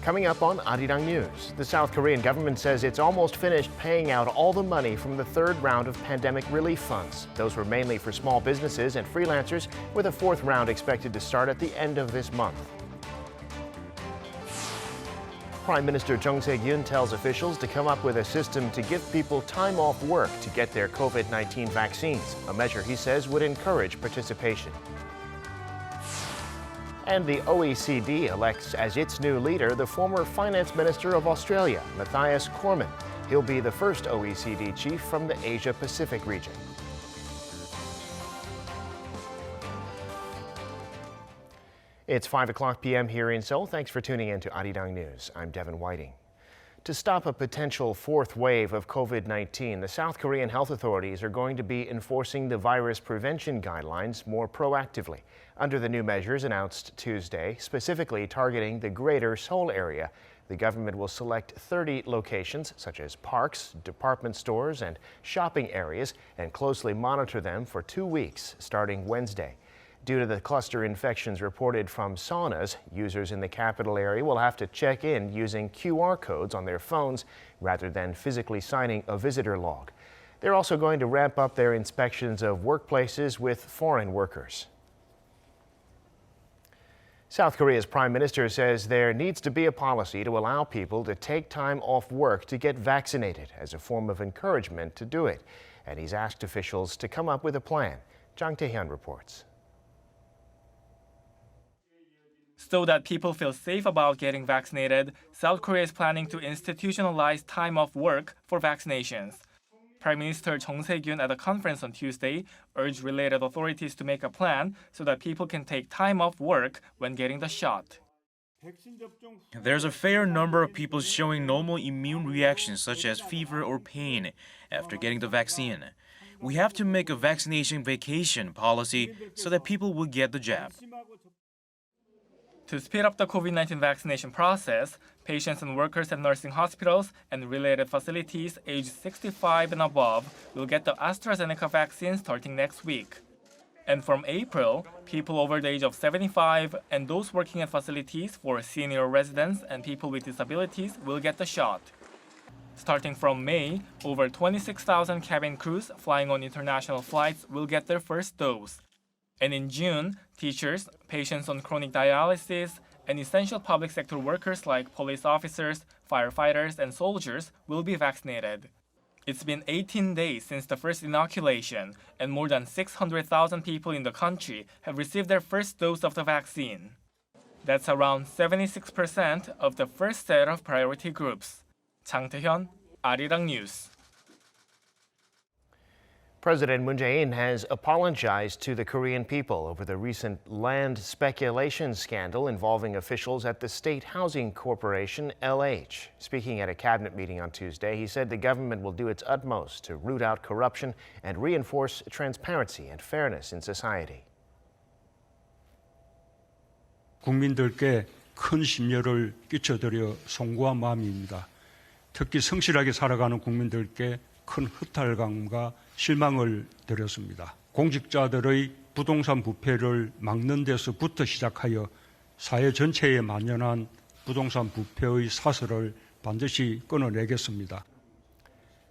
Coming up on Arirang News, the South Korean government says it's almost finished paying out all the money from the third round of pandemic relief funds. Those were mainly for small businesses and freelancers, with a fourth round expected to start at the end of this month. Prime Minister Chung Tae-gyun tells officials to come up with a system to give people time off work to get their COVID-19 vaccines, a measure he says would encourage participation. And the OECD elects as its new leader the former Finance Minister of Australia, Mathias Cormann. He'll be the first OECD chief from the Asia-Pacific region. It's 5 p.m. here in Seoul. Thanks for tuning in to Arirang News. I'm Devin Whiting. To stop a potential fourth wave of COVID-19, the South Korean health authorities are going to be enforcing the virus prevention guidelines more proactively. Under the new measures announced Tuesday, specifically targeting the greater Seoul area, the government will select 30 locations, such as parks, department stores, and shopping areas, and closely monitor them for 2 weeks, starting Wednesday. Due to the cluster infections reported from saunas, users in the capital area will have to check in using QR codes on their phones rather than physically signing a visitor log. They're also going to ramp up their inspections of workplaces with foreign workers. South Korea's prime minister says there needs to be a policy to allow people to take time off work to get vaccinated as a form of encouragement to do it. And he's asked officials to come up with a plan. Jang Tae-hyun reports. So that people feel safe about getting vaccinated, South Korea is planning to institutionalize time off work for vaccinations. Prime Minister Chung Se-gyun at a conference on Tuesday urged related authorities to make a plan so that people can take time off work when getting the shot. There's a fair number of people showing normal immune reactions such as fever or pain after getting the vaccine. We have to make a vaccination vacation policy so that people will get the jab. To speed up the COVID-19 vaccination process, patients and workers at nursing hospitals and related facilities aged 65 and above will get the AstraZeneca vaccine starting next week. And from April, people over the age of 75 and those working at facilities for senior residents and people with disabilities will get the shot. Starting from May, over 26,000 cabin crews flying on international flights will get their first dose. And in June, teachers, patients on chronic dialysis, and essential public sector workers like police officers, firefighters, and soldiers will be vaccinated. It's been 18 days since the first inoculation, and more than 600,000 people in the country have received their first dose of the vaccine. That's around 76% of the first set of priority groups. Jang Tae-hyun, Arirang News. President Moon Jae-in has apologized to the Korean people over the recent land speculation scandal involving officials at the State Housing Corporation, LH. Speaking at a cabinet meeting on Tuesday, he said the government will do its utmost to root out corruption and reinforce transparency and fairness in society. 국민들께 큰 심려를 끼쳐드려 송구한 마음입니다. 특히 성실하게 살아가는 국민들께 큰 허탈감과 실망을 드렸습니다. 공직자들의 부동산 부패를 막는 데서부터 시작하여 사회 전체에 만연한 부동산 부패의 사슬을 반드시 끊어내겠습니다.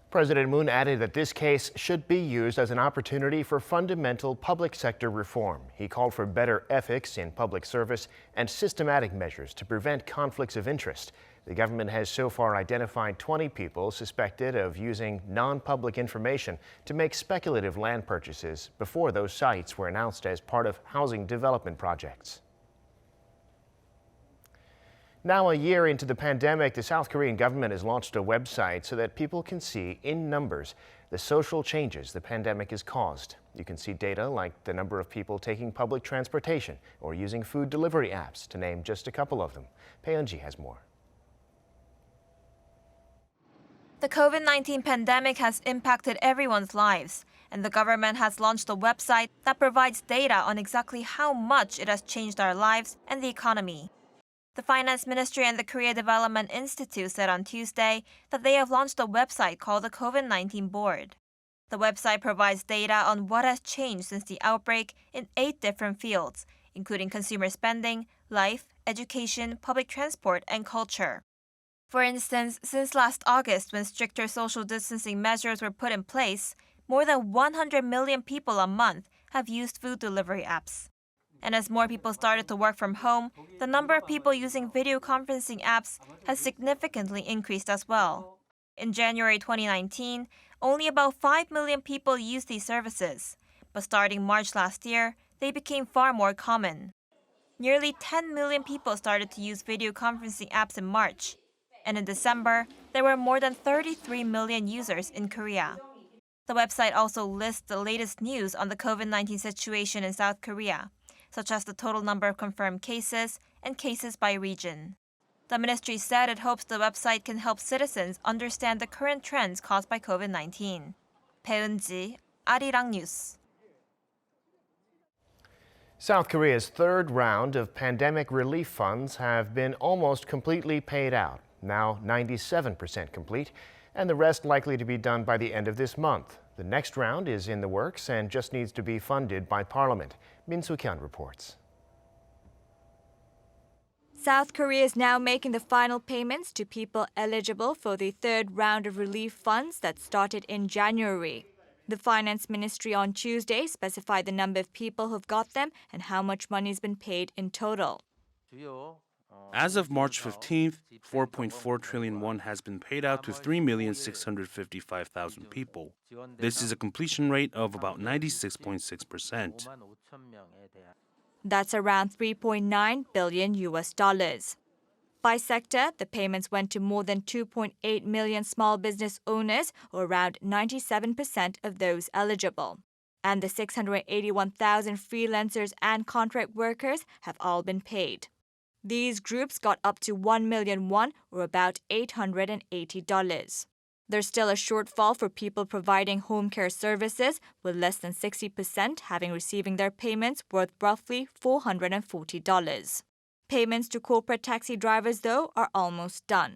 President Moon added that this case should be used as an opportunity for fundamental public sector reform. He called for better ethics in public service and systematic measures to prevent conflicts of interest. The government has so far identified 20 people suspected of using non-public information to make speculative land purchases before those sites were announced as part of housing development projects. Now, a year into the pandemic, the South Korean government has launched a website so that people can see in numbers the social changes the pandemic has caused. You can see data like the number of people taking public transportation or using food delivery apps, to name just a couple of them. Paeunji has more. The COVID-19 pandemic has impacted everyone's lives, and the government has launched a website that provides data on exactly how much it has changed our lives and the economy. The Finance Ministry and the Korea Development Institute said on Tuesday that they have launched a website called the COVID-19 Board. The website provides data on what has changed since the outbreak in 8 different fields, including consumer spending, life, education, public transport, and culture. For instance, since last August when stricter social distancing measures were put in place, more than 100 million people a month have used food delivery apps. And as more people started to work from home, the number of people using video conferencing apps has significantly increased as well. In January 2019, only about 5 million people used these services, but starting March last year, they became far more common. Nearly 10 million people started to use video conferencing apps in March, and in December, there were more than 33 million users in Korea. The website also lists the latest news on the COVID-19 situation in South Korea, such as the total number of confirmed cases and cases by region. The ministry said it hopes the website can help citizens understand the current trends caused by COVID-19. 배은지, Arirang News. South Korea's third round of pandemic relief funds have been almost completely paid out, now 97% complete, and the rest likely to be done by the end of this month. The next round is in the works and just needs to be funded by Parliament. Min Soo-kyun reports. South Korea is now making the final payments to people eligible for the third round of relief funds that started in January. The Finance Ministry on Tuesday specified the number of people who've got them and how much money has been paid in total. As of March 15th, 4.4 trillion won has been paid out to 3,655,000 people. This is a completion rate of about 96.6%. That's around $3.9 billion. By sector, the payments went to more than 2.8 million small business owners, or around 97% of those eligible. And the 681,000 freelancers and contract workers have all been paid. These groups got up to 1 million won, or about $880. There's still a shortfall for people providing home care services, with less than 60% having receiving their payments worth roughly $440. Payments to corporate taxi drivers, though, are almost done.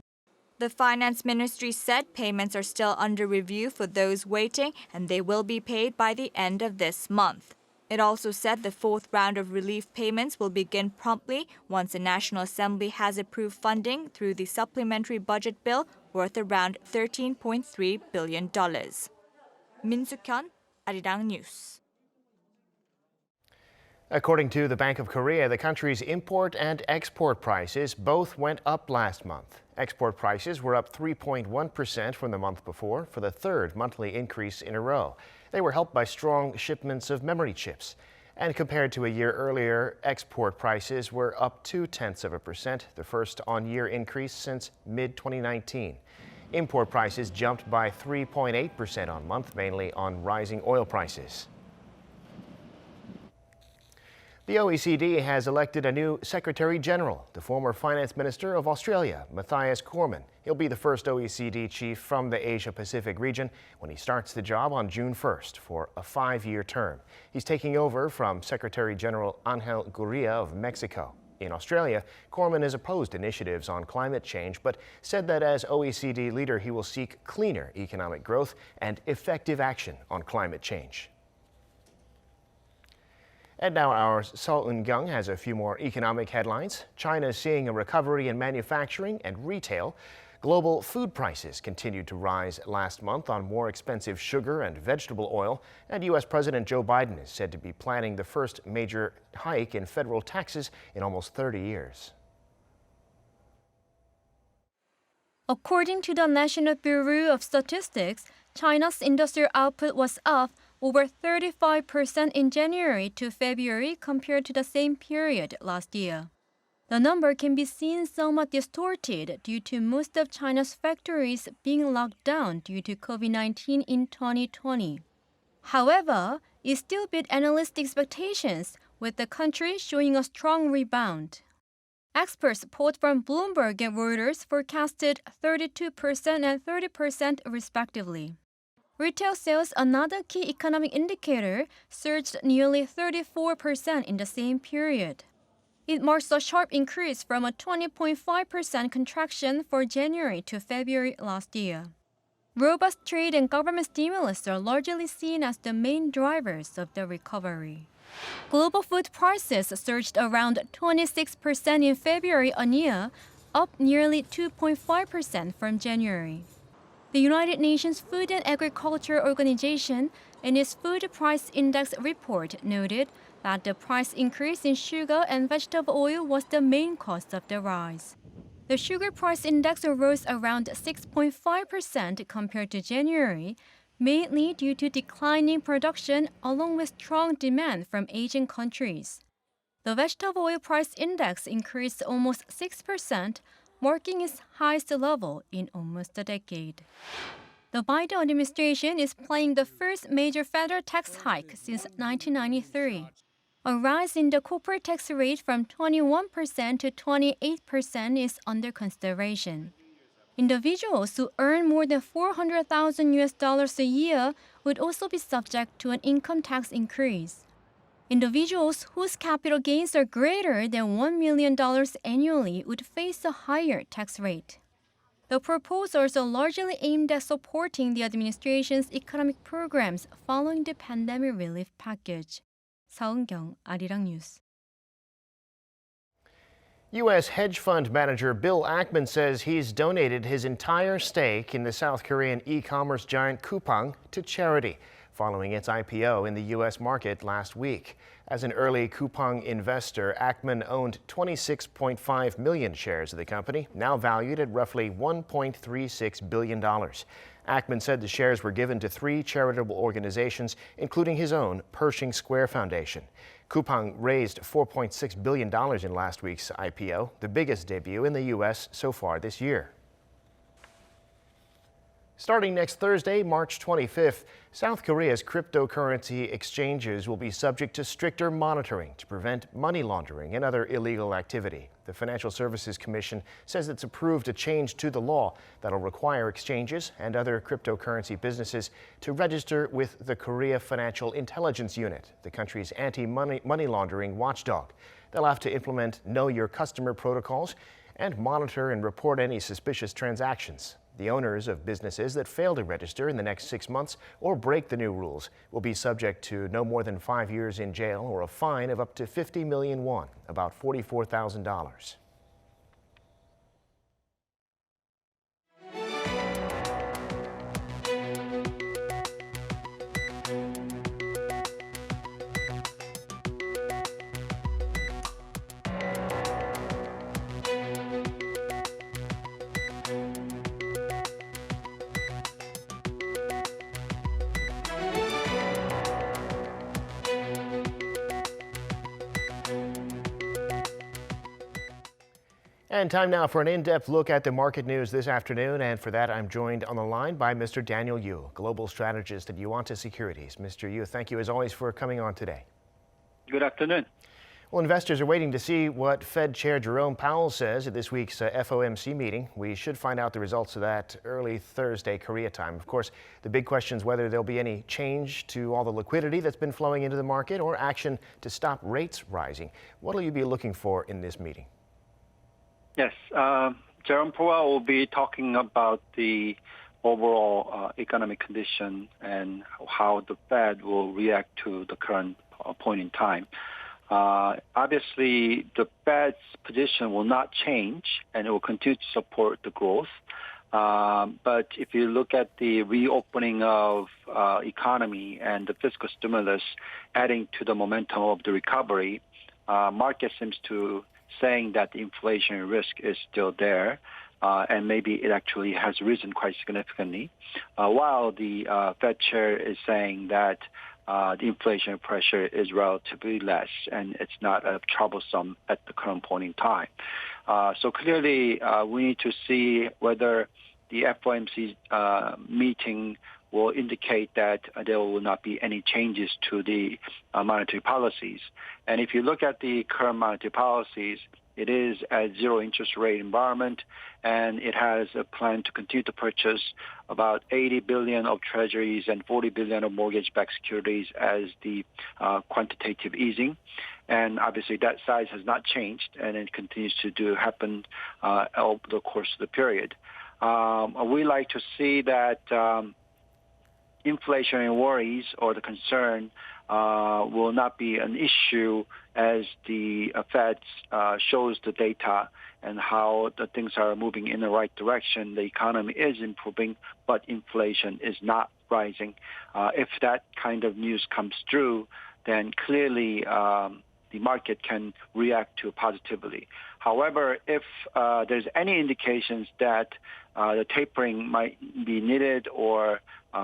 The Finance Ministry said payments are still under review for those waiting, and they will be paid by the end of this month. It also said the fourth round of relief payments will begin promptly once the National Assembly has approved funding through the supplementary budget bill worth around $13.3 billion. Min Soo-kyun, Arirang News. According to the Bank of Korea, the country's import and export prices both went up last month. Export prices were up 3.1% from the month before, for the third monthly increase in a row. They were helped by strong shipments of memory chips. And compared to a year earlier, export prices were up 0.2%, the first on-year increase since mid-2019. Import prices jumped by 3.8% on month, mainly on rising oil prices. The OECD has elected a new Secretary General, the former Finance Minister of Australia, Mathias Cormann. He'll be the first OECD chief from the Asia-Pacific region when he starts the job on June 1st for a 5-year term. He's taking over from Secretary General Angel Gurria of Mexico. In Australia, Cormann has opposed initiatives on climate change, but said that as OECD leader, he will seek cleaner economic growth and effective action on climate change. And now our Yo Eun-jung has a few more economic headlines. China is seeing a recovery in manufacturing and retail. Global food prices continued to rise last month on more expensive sugar and vegetable oil. And U.S. President Joe Biden is said to be planning the first major hike in federal taxes in almost 30 years. According to the National Bureau of Statistics, China's industrial output was up over 35% in January to February compared to the same period last year. The number can be seen somewhat distorted due to most of China's factories being locked down due to COVID-19 in 2020. However, it still beat analyst expectations, with the country showing a strong rebound. Experts pulled from Bloomberg and Reuters forecasted 32% and 30% respectively. Retail sales, another key economic indicator, surged nearly 34% in the same period. It marks a sharp increase from a 20.5% contraction for January to February last year. Robust trade and government stimulus are largely seen as the main drivers of the recovery. Global food prices surged around 26% in February on year, up nearly 2.5% from January. The United Nations Food and Agriculture Organization, in its Food Price Index report, noted that the price increase in sugar and vegetable oil was the main cause of the rise. The sugar price index rose around 6.5% compared to January, mainly due to declining production along with strong demand from Asian countries. The vegetable oil price index increased almost 6%, marking its highest level in almost a decade. The Biden administration is planning the first major federal tax hike since 1993. A rise in the corporate tax rate from 21% to 28% is under consideration. Individuals who earn more than $400,000 a year would also be subject to an income tax increase. Individuals whose capital gains are greater than $1 million annually would face a higher tax rate. The proposals are largely aimed at supporting the administration's economic programs following the pandemic relief package. 서은경, Arirang News. U.S. hedge fund manager Bill Ackman says he's donated his entire stake in the South Korean e-commerce giant Coupang to charity, following its IPO in the U.S. market last week. As an early Coupang investor, Ackman owned 26.5 million shares of the company, now valued at roughly $1.36 billion. Ackman said the shares were given to 3 charitable organizations, including his own Pershing Square Foundation. Coupang raised $4.6 billion in last week's IPO, the biggest debut in the U.S. so far this year. Starting next Thursday, March 25th, South Korea's cryptocurrency exchanges will be subject to stricter monitoring to prevent money laundering and other illegal activity. The Financial Services Commission says it's approved a change to the law that'll require exchanges and other cryptocurrency businesses to register with the Korea Financial Intelligence Unit, the country's anti-money laundering watchdog. They'll have to implement Know Your Customer protocols and monitor and report any suspicious transactions. The owners of businesses that fail to register in the next 6 months or break the new rules will be subject to no more than 5 years in jail or a fine of up to 50 million won, about $44,000. And time now for an in-depth look at the market news this afternoon. And for that, I'm joined on the line by Mr. Daniel Yu, global strategist at Yuan Securities. Mr. Yu, thank you as always for coming on today. Good afternoon. Well, investors are waiting to see what Fed Chair Jerome Powell says at this week's FOMC meeting. We should find out the results of that early Thursday, Korea time. Of course, the big question is whether there'll be any change to all the liquidity that's been flowing into the market or action to stop rates rising. What will you be looking for in this meeting? Yes, Jerome Powell will be talking about the overall economic condition and how the Fed will react to the current point in time. Obviously, the Fed's position will not change, and it will continue to support the growth. But if you look at the reopening of economy and the fiscal stimulus adding to the momentum of the recovery, market seems to saying that the inflation risk is still there, and maybe it actually has risen quite significantly, while the Fed chair is saying that the inflation pressure is relatively less and it's not troublesome at the current point in time. So clearly, we need to see whether the FOMC meeting will indicate that there will not be any changes to the monetary policies. And if you look at the current monetary policies, it is a zero interest rate environment, and it has a plan to continue to purchase about 80 billion of treasuries and 40 billion of mortgage-backed securities as the quantitative easing. And obviously that size has not changed, and it continues to happen over the course of the period. We like to see that inflationary worries or the concern will not be an issue as the Fed shows the data and how the things are moving in the right direction. The economy is improving, but inflation is not rising. If that kind of news comes through, then clearly the market can react to positively. However, if there's any indications that the tapering might be needed or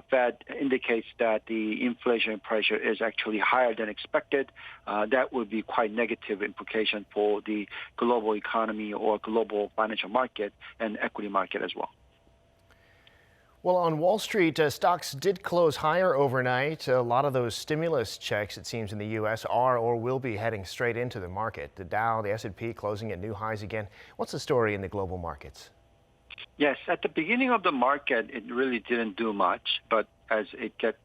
Fed indicates that the inflation pressure is actually higher than expected, that would be quite negative implication for the global economy or global financial market and equity market as well. Well, on Wall Street, stocks did close higher overnight. A lot of those stimulus checks, it seems, in the U.S. are or will be heading straight into the market. The Dow, the S&P closing at new highs again. What's the story in the global markets? Yes, at the beginning of the market, it really didn't do much, but as it got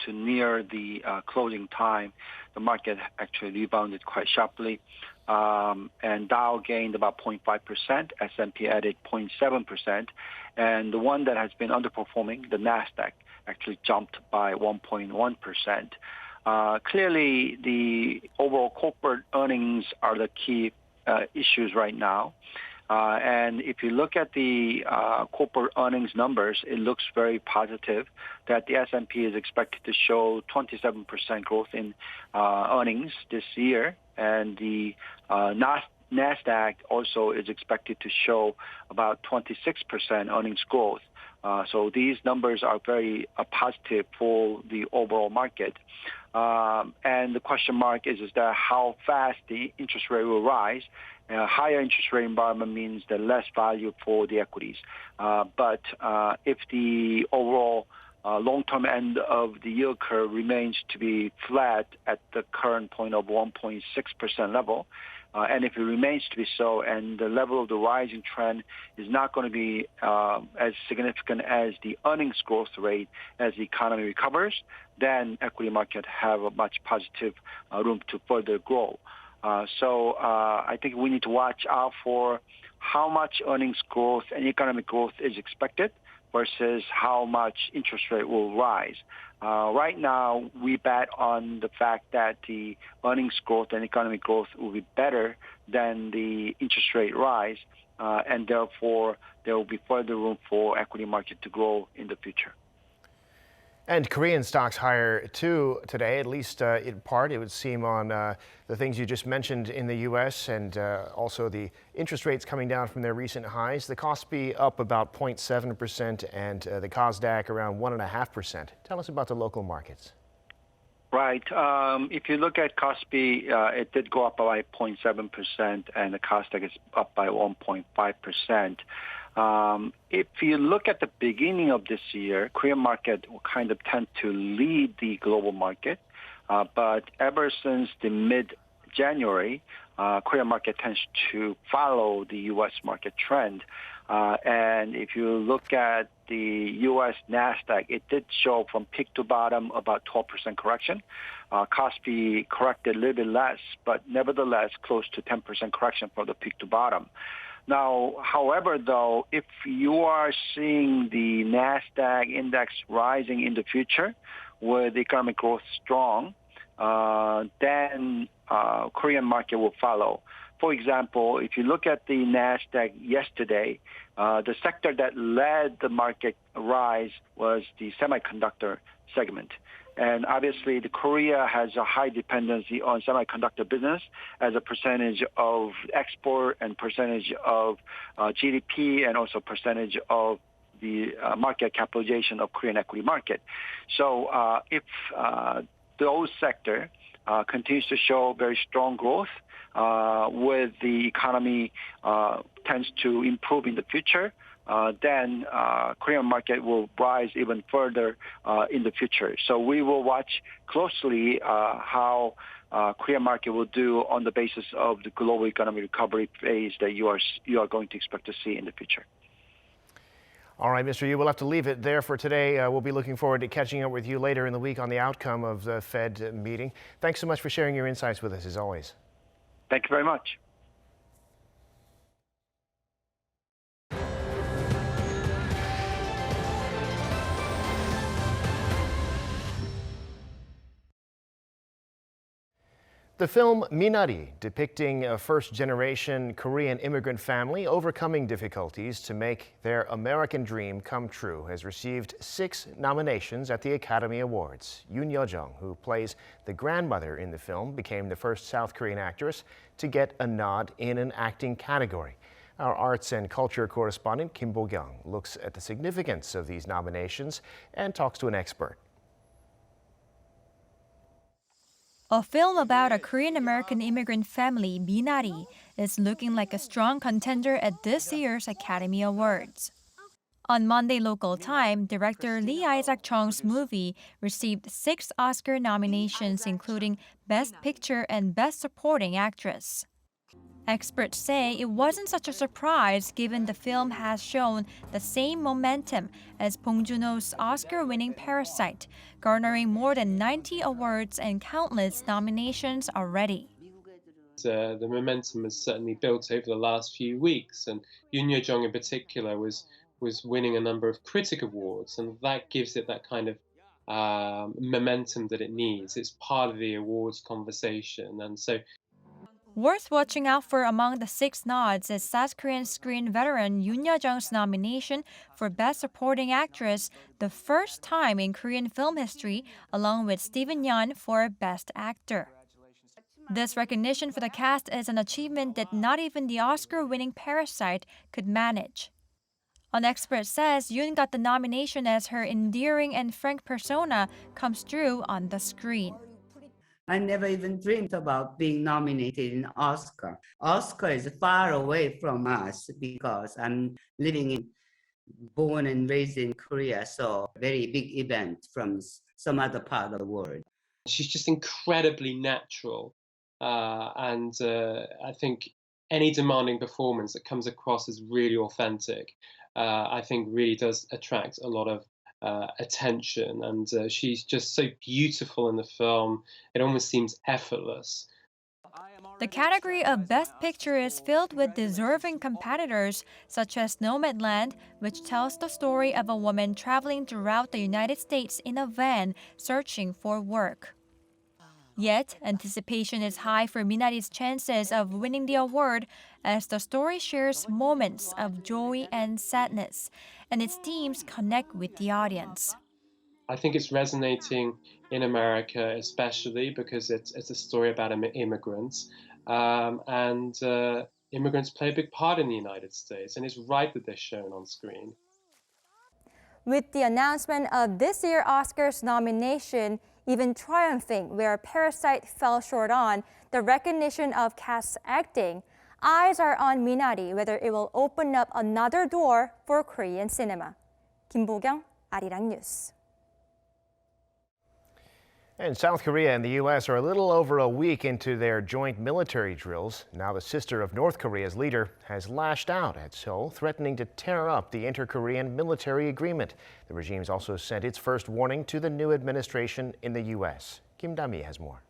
to near the closing time, the market actually rebounded quite sharply. And Dow gained about 0.5%, S&P added 0.7%, and the one that has been underperforming, the Nasdaq, actually jumped by 1.1%. Clearly, the overall corporate earnings are the key issues right now. And if you look at the corporate earnings numbers, it looks very positive that the S&P is expected to show 27% growth in earnings this year, and the Nasdaq also is expected to show about 26% earnings growth. So these numbers are very positive for the overall market. And the question mark is that how fast the interest rate will rise. A higher interest rate environment means the less value for the equities. But if the overall long-term end of the yield curve remains to be flat at the current point of 1.6% level, and if it remains to be so, and the level of the rising trend is not going to be as significant as the earnings growth rate as the economy recovers, then equity market have a much positive room to further grow. So I think we need to watch out for how much earnings growth and economic growth is expected versus how much interest rate will rise. Right now, we bet on the fact that the earnings growth and economic growth will be better than the interest rate rise, and therefore there will be further room for equity market to grow in the future. And Korean stocks higher too today, at least in part, it would seem, on the things you just mentioned in the U.S. and also the interest rates coming down from their recent highs. The Kospi up about 0.7% and the Kosdaq around 1.5%. Tell us about the local markets. Right. If you look at Kospi, it did go up by 0.7%, and the Kosdaq is up by 1.5%. If you look at the beginning of this year, Korean market will kind of tend to lead the global market. But ever since the mid-January, Korean market tends to follow the U.S. market trend. And if you look at the U.S. Nasdaq, it did show from peak to bottom about 12% correction. Kospi corrected a little bit less, but nevertheless close to 10% correction from the peak to bottom. Now, however, though, if you are seeing the Nasdaq index rising in the future with economic growth strong, then Korean market will follow. For example, if you look at the Nasdaq yesterday, the sector that led the market rise was the semiconductor segment. And obviously, Korea has a high dependency on semiconductor business as a percentage of export and percentage of GDP and also percentage of the market capitalization of Korean equity market. So if those sector continues to show very strong growth with the economy tends to improve in the future, then Korean market will rise even further in the future. So we will watch closely how Korean market will do on the basis of the global economic recovery phase that you are going to expect to see in the future. All right, Mr. Yuh, we'll have to leave it there for today. We'll be looking forward to catching up with you later in the week on the outcome of the Fed meeting. Thanks so much for sharing your insights with us, as always. Thank you very much. The film Minari, depicting a first-generation Korean immigrant family overcoming difficulties to make their American dream come true, has received 6 nominations at the Academy Awards. Youn Yuh-jung, who plays the grandmother in the film, became the first South Korean actress to get a nod in an acting category. Our arts and culture correspondent Kim Bo-kyung looks at the significance of these nominations and talks to an expert. A film about a Korean-American immigrant family, Minari, is looking like a strong contender at this year's Academy Awards. On Monday local time, director Lee Isaac-chung's movie received 6 Oscar nominations, including Best Picture and Best Supporting Actress. Experts say it wasn't such a surprise given the film has shown the same momentum as Bong Joon-ho's Oscar-winning Parasite, garnering more than 90 awards and countless nominations already. The momentum has certainly built over the last few weeks, and Youn Yuh-jung in particular was winning a number of critic awards, and that gives it that kind of momentum that it needs. It's part of the awards conversation, and so Worth watching out for among the 6 nods is South Korean screen veteran Youn Yuh-jung's nomination for Best Supporting Actress, the first time in Korean film history, along with Steven Yeun for Best Actor. This recognition for the cast is an achievement that not even the Oscar-winning Parasite could manage. An expert says Youn got the nomination as her endearing and frank persona comes through on the screen. I never even dreamed about being nominated in Oscar. Oscar is far away from us because I'm born and raised in Korea, so very big event from some other part of the world. she's just incredibly natural, and I think any demanding performance that comes across as really authentic, I think really does attract a lot of attention, and she's just so beautiful in the film. It almost seems effortless. The category of Best Picture is filled with deserving competitors, such as Nomadland, which tells the story of a woman traveling throughout the United States in a van searching for work. Yet, anticipation is high for Minari's chances of winning the award, as the story shares moments of joy and sadness, and its themes connect with the audience. I think it's resonating in America, especially because it's a story about immigrants, and immigrants play a big part in the United States, and it's right that they're shown on screen. With the announcement of this year's Oscars nomination even triumphing where Parasite fell short on, the recognition of cast acting, eyes are on Minari, whether it will open up another door for Korean cinema. Kim Bo-kyung, Arirang News. And South Korea and the U.S. are a little over a week into their joint military drills. Now the sister of North Korea's leader has lashed out at Seoul, threatening to tear up the inter-Korean military agreement. The regime's also sent its first warning to the new administration in the U.S. Kim Da-mi has more.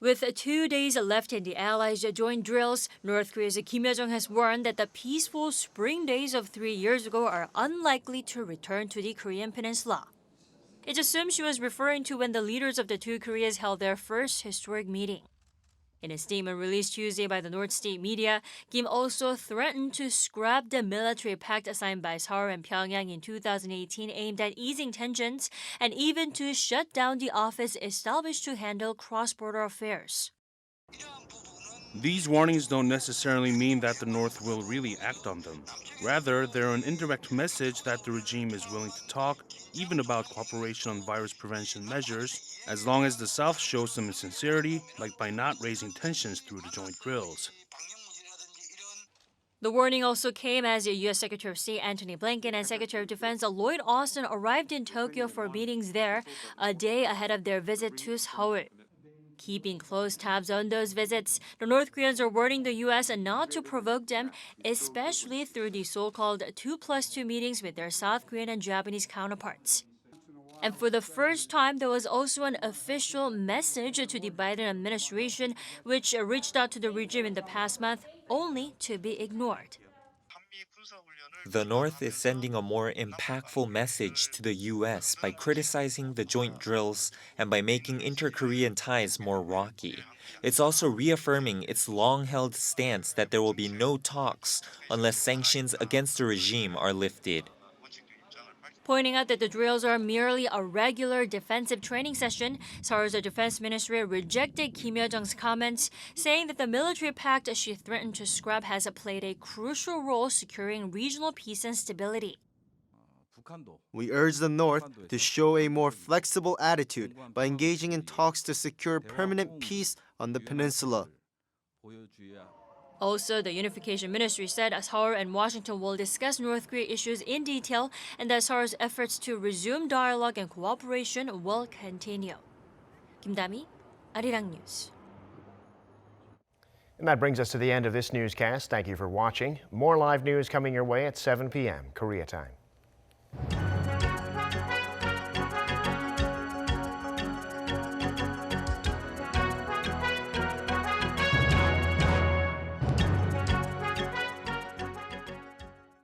With 2 days left in the Allies' joint drills, North Korea's Kim Yo-jong has warned that the peaceful spring days of 3 years ago are unlikely to return to the Korean peninsula. It's assumed she was referring to when the leaders of the two Koreas held their first historic meeting. In a statement released Tuesday by the North State media, Kim also threatened to scrap the military pact signed by Seoul and Pyongyang in 2018 aimed at easing tensions, and even to shut down the office established to handle cross-border affairs. These warnings don't necessarily mean that the North will really act on them. Rather, they're an indirect message that the regime is willing to talk, even about cooperation on virus prevention measures, as long as the South shows some sincerity, like by not raising tensions through the joint drills. The warning also came as U.S. Secretary of State Antony Blinken and Secretary of Defense Lloyd Austin arrived in Tokyo for meetings there a day ahead of their visit to Seoul. Keeping close tabs on those visits, the North Koreans are warning the U.S. not to provoke them, especially through the so-called 2+2 meetings with their South Korean and Japanese counterparts. And for the first time, there was also an official message to the Biden administration, which reached out to the regime in the past month, only to be ignored. The North is sending a more impactful message to the U.S. by criticizing the joint drills and by making inter-Korean ties more rocky. It's also reaffirming its long-held stance that there will be no talks unless sanctions against the regime are lifted. Pointing out that the drills are merely a regular defensive training session, Seoul's Defense Ministry rejected Kim Yo-jong's comments, saying that the military pact she threatened to scrap has played a crucial role securing regional peace and stability. We urge the North to show a more flexible attitude by engaging in talks to secure permanent peace on the peninsula. Also, the Unification Ministry said Seoul and Washington will discuss North Korea issues in detail and that Seoul's efforts to resume dialogue and cooperation will continue. Kim Da-mi, Arirang News. And that brings us to the end of this newscast. Thank you for watching. More live news coming your way at 7 p.m. Korea time.